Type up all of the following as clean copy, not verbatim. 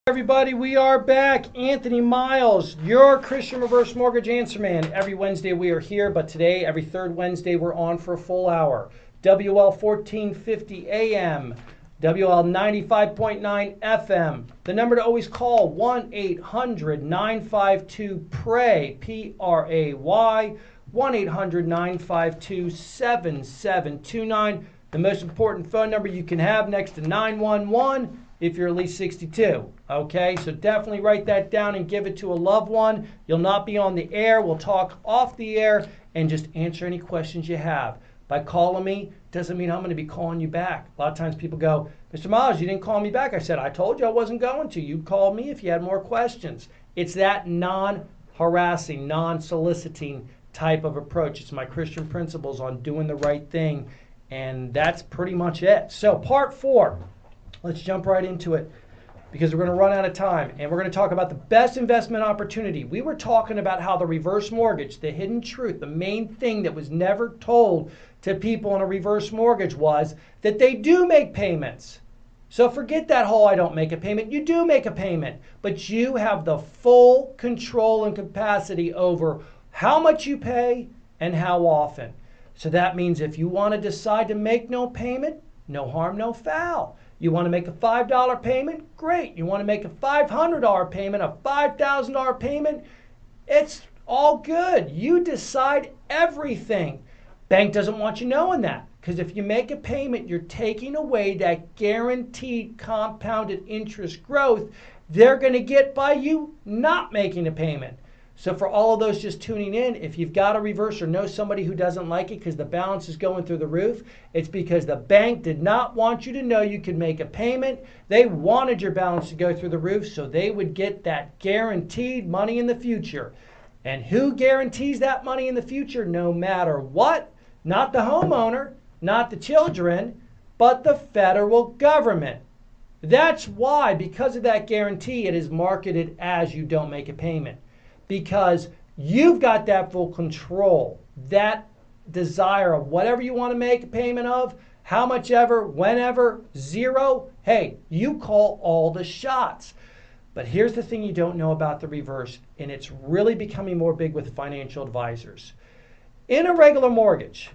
Everybody, we are back. Anthony Miles, your Christian Reverse Mortgage Answer Man. Every Wednesday we are here, but today, every third Wednesday, we're on for a full hour. WL 1450 AM, WL 95.9 FM. The number to always call, 1-800-952-PRAY, P-R-A-Y, 1-800-952-7729. The most important phone number you can have next to 911 if you're at least 62. Okay, so definitely write that down and give it to a loved one. You'll not be on the air. We'll talk off the air and just answer any questions you have. By calling me doesn't mean I'm going to be calling you back. A lot of times people go, Mr. Miles, you didn't call me back. I said, I told you I wasn't going to. You called me if you had more questions. It's that non-harassing, non-soliciting type of approach. It's my Christian principles on doing the right thing, and that's pretty much it. So part 4, let's jump right into it, because we're going to run out of time, and we're going to talk about the best investment opportunity. We were talking about how the reverse mortgage, the hidden truth, the main thing that was never told to people in a reverse mortgage was that they do make payments. So forget that whole I don't make a payment. You do make a payment, but you have the full control and capacity over how much you pay and how often. So that means if you want to decide to make no payment, no harm, no foul. You want to make a $5 payment? Great. You want to make a $500 payment, a $5,000 payment? It's all good. You decide everything. Bank doesn't want you knowing that, because if you make a payment, you're taking away that guaranteed compounded interest growth they're going to get by you not making a payment. So for all of those just tuning in, if you've got a reverse or know somebody who doesn't like it because the balance is going through the roof, it's because the bank did not want you to know you could make a payment. They wanted your balance to go through the roof so they would get that guaranteed money in the future. And who guarantees that money in the future no matter what? Not the homeowner, not the children, but the federal government. That's why, because of that guarantee, it is marketed as you don't make a payment. Because you've got that full control, that desire of whatever you want to make a payment of, how much ever, whenever, zero. Hey, you call all the shots. But here's the thing you don't know about the reverse, and it's really becoming more big with financial advisors. In a regular mortgage,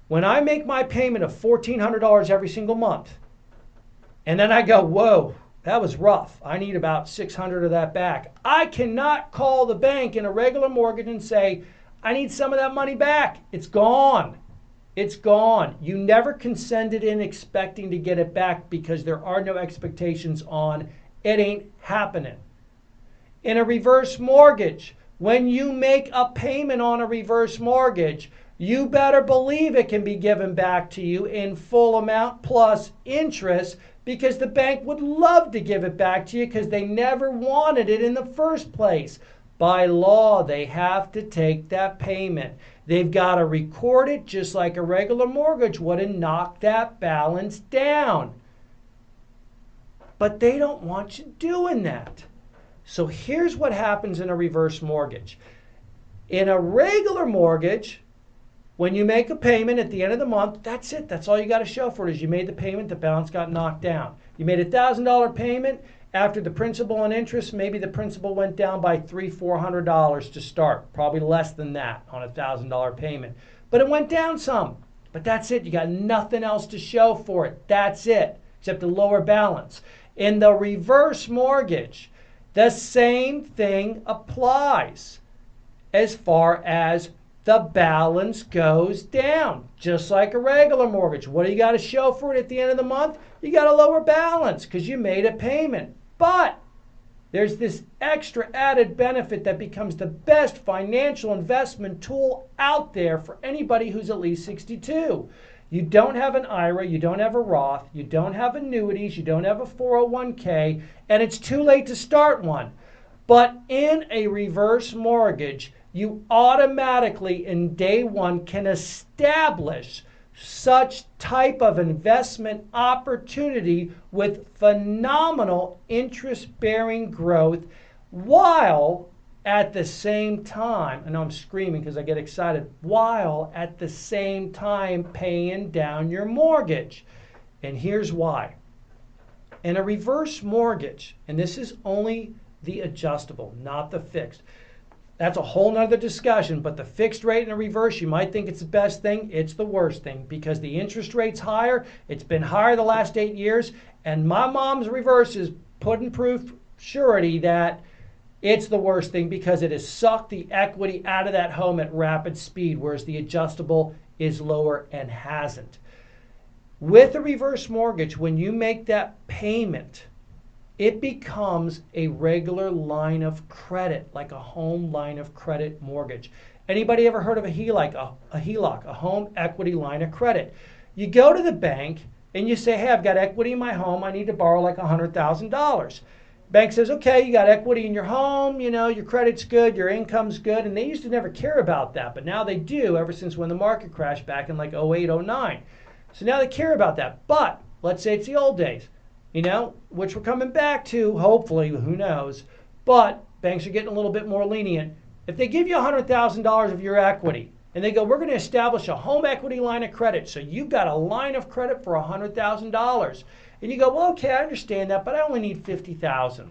when I make my payment of $1,400 every single month, and then I go, whoa, that was rough. I need about $600 of that back. I cannot call the bank in a regular mortgage and say, I need some of that money back. It's gone. It's gone. You never can send it in expecting to get it back because there are no expectations on it ain't happening. In a reverse mortgage, when you make a payment on a reverse mortgage, you better believe it can be given back to you in full amount plus interest, because the bank would love to give it back to you because they never wanted it in the first place. By law, they have to take that payment. They've got to record it just like a regular mortgage would and knock that balance down. But they don't want you doing that. So here's what happens in a reverse mortgage. In a regular mortgage, when you make a payment at the end of the month, that's it. That's all you got to show for it is you made the payment, the balance got knocked down. You made a $1,000 payment. After the principal and interest, maybe the principal went down by $300-400 to start. Probably less than that on a $1,000 payment. But it went down some. But that's it. You got nothing else to show for it. That's it, except a lower balance. In the reverse mortgage, the same thing applies as far as the balance goes down, just like a regular mortgage. What do you got to show for it at the end of the month? You got a lower balance because you made a payment. But there's this extra added benefit that becomes the best financial investment tool out there for anybody who's at least 62. You don't have an IRA, you don't have a Roth, you don't have annuities, you don't have a 401k, and it's too late to start one. But in a reverse mortgage, you automatically in day one can establish such type of investment opportunity with phenomenal interest-bearing growth, while at the same time, and I'm screaming because I get excited, while at the same time paying down your mortgage. And here's why. In a reverse mortgage, and this is only the adjustable, not the fixed. That's a whole nother discussion, but the fixed rate in a reverse, you might think it's the best thing. It's the worst thing because the interest rate's higher. It's been higher the last 8 years, and my mom's reverse is putting proof surety that it's the worst thing because it has sucked the equity out of that home at rapid speed, whereas the adjustable is lower and hasn't. With a reverse mortgage, when you make that payment, it becomes a regular line of credit, like a home line of credit mortgage. Anybody ever heard of a HELOC, a home equity line of credit? You go to the bank and you say, hey, I've got equity in my home. I need to borrow like $100,000. Bank says, okay, you got equity in your home, you know, your credit's good, your income's good. And they used to never care about that, but now they do ever since when the market crashed back in like 08, 09. So now they care about that. But let's say it's the old days, you know, which we're coming back to, hopefully, who knows. But banks are getting a little bit more lenient. If they give you $100,000 of your equity and they go, we're going to establish a home equity line of credit. So you've got a line of credit for $100,000. And you go, well, okay, I understand that, but I only need $50,000.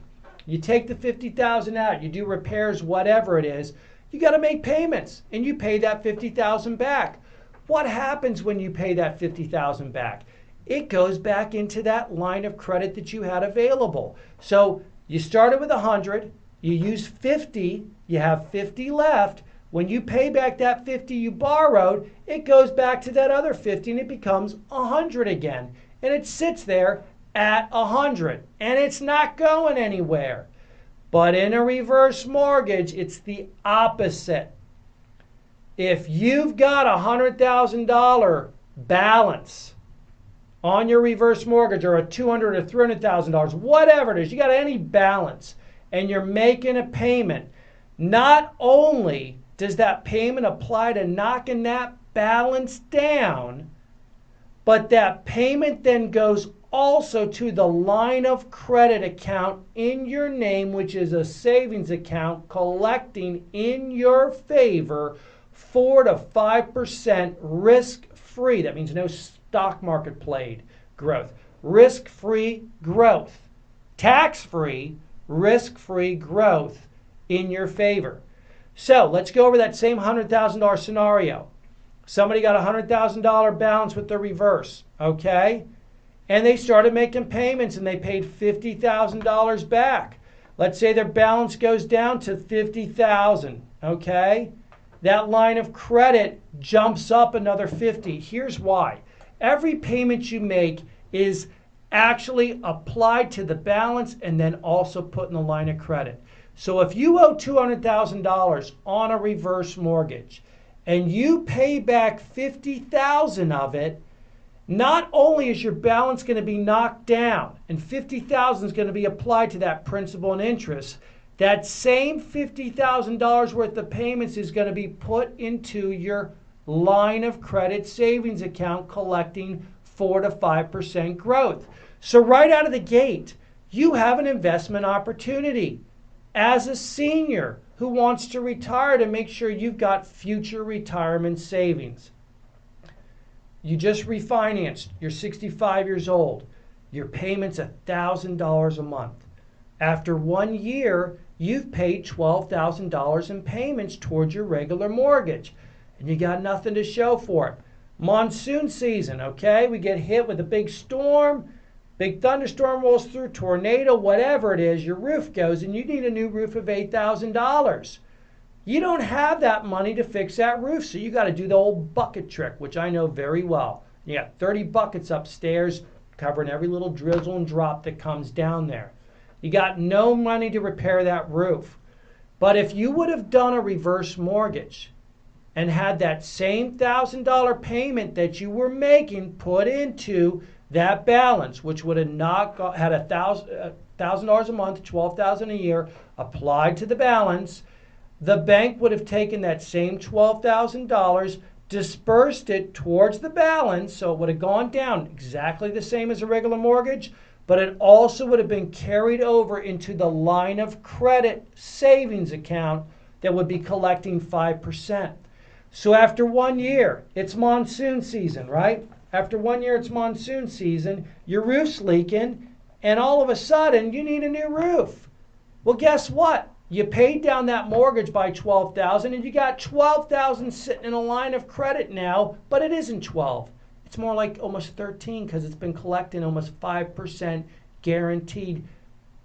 You take the $50,000 out, you do repairs, whatever it is, you got to make payments and you pay that $50,000 back. What happens when you pay that $50,000 back? It goes back into that line of credit that you had available. So you started with 100, you use 50, you have 50 left. When you pay back that 50 you borrowed, it goes back to that other 50 and it becomes 100 again. And it sits there at 100 and it's not going anywhere. But in a reverse mortgage, it's the opposite. If you've got a $100,000 balance on your reverse mortgage or a $200,000 or $300,000, whatever it is, you got any balance and you're making a payment, not only does that payment apply to knocking that balance down, but that payment then goes also to the line of credit account in your name, which is a savings account collecting in your favor 4 to 5% risk-free. That means no stock market played growth. Risk-free growth. Tax-free, risk-free growth in your favor. So let's go over that same $100,000 scenario. Somebody got a $100,000 balance with the reverse, okay? And they started making payments and they paid $50,000 back. Let's say their balance goes down to $50,000, okay? That line of credit jumps up another 50. Here's why. Every payment you make is actually applied to the balance and then also put in the line of credit. So if you owe $200,000 on a reverse mortgage and you pay back $50,000 of it, not only is your balance going to be knocked down and $50,000 is going to be applied to that principal and interest, that same $50,000 worth of payments is going to be put into your line of credit savings account collecting 4 to 5% growth. So right out of the gate, you have an investment opportunity as a senior who wants to retire to make sure you've got future retirement savings. You just refinanced, you're 65 years old, your payment's $1,000 a month. After 1 year, you've paid $12,000 in payments towards your regular mortgage, and you got nothing to show for it. Monsoon season, okay? We get hit with a big storm, big thunderstorm rolls through, tornado, whatever it is, your roof goes, and you need a new roof of $8,000. You don't have that money to fix that roof, so you got to do the old bucket trick, which I know very well. You got 30 buckets upstairs covering every little drizzle and drop that comes down there. You got no money to repair that roof. But if you would have done a reverse mortgage and had that same $1,000 payment that you were making put into that balance, which would have had $1,000 a month, $12,000 a year applied to the balance, the bank would have taken that same $12,000, dispersed it towards the balance, so it would have gone down exactly the same as a regular mortgage, but it also would have been carried over into the line of credit savings account that would be collecting 5%. So after 1 year, it's monsoon season, right? After 1 year, it's monsoon season, your roof's leaking, and all of a sudden you need a new roof. Well, guess what? You paid down that mortgage by $12,000 and you got $12,000 sitting in a line of credit now, but it isn't 12. It's more like almost 13 because it's been collecting almost 5% guaranteed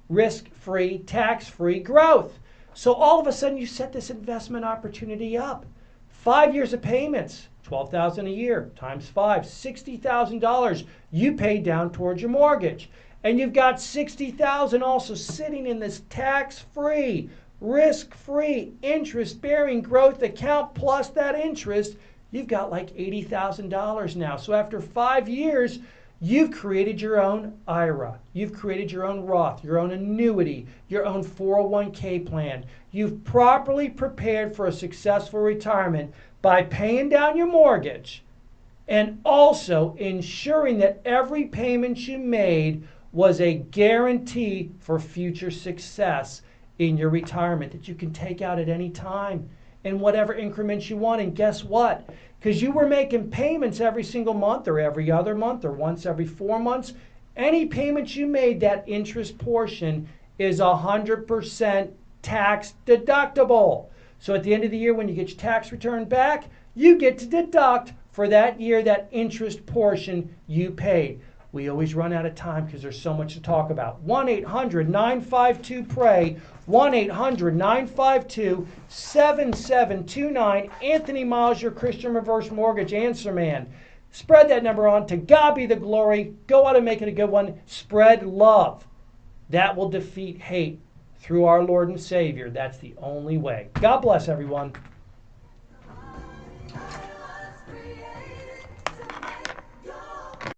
risk-free, tax-free growth. So all of a sudden you set this investment opportunity up. 5 years of payments, $12,000 a year times 5, $60,000 you pay down towards your mortgage. And you've got $60,000 also sitting in this tax-free, risk-free, interest-bearing growth account plus that interest. You've got like $80,000 now. So after 5 years, you've created your own IRA. You've created your own Roth, your own annuity, your own 401k plan. You've properly prepared for a successful retirement by paying down your mortgage and also ensuring that every payment you made was a guarantee for future success in your retirement that you can take out at any time in whatever increments you want. And guess what? Because you were making payments every single month or every other month or once every 4 months, any payments you made, that interest portion is 100% tax deductible. So at the end of the year, when you get your tax return back, you get to deduct for that year that interest portion you paid. We always run out of time because there's so much to talk about. 1-800-952-PRAY, 1-800-952-7729. Anthony Miles, your Christian Reverse Mortgage Answer Man. Spread that number on. To God be the glory. Go out and make it a good one. Spread love. That will defeat hate through our Lord and Savior. That's the only way. God bless everyone.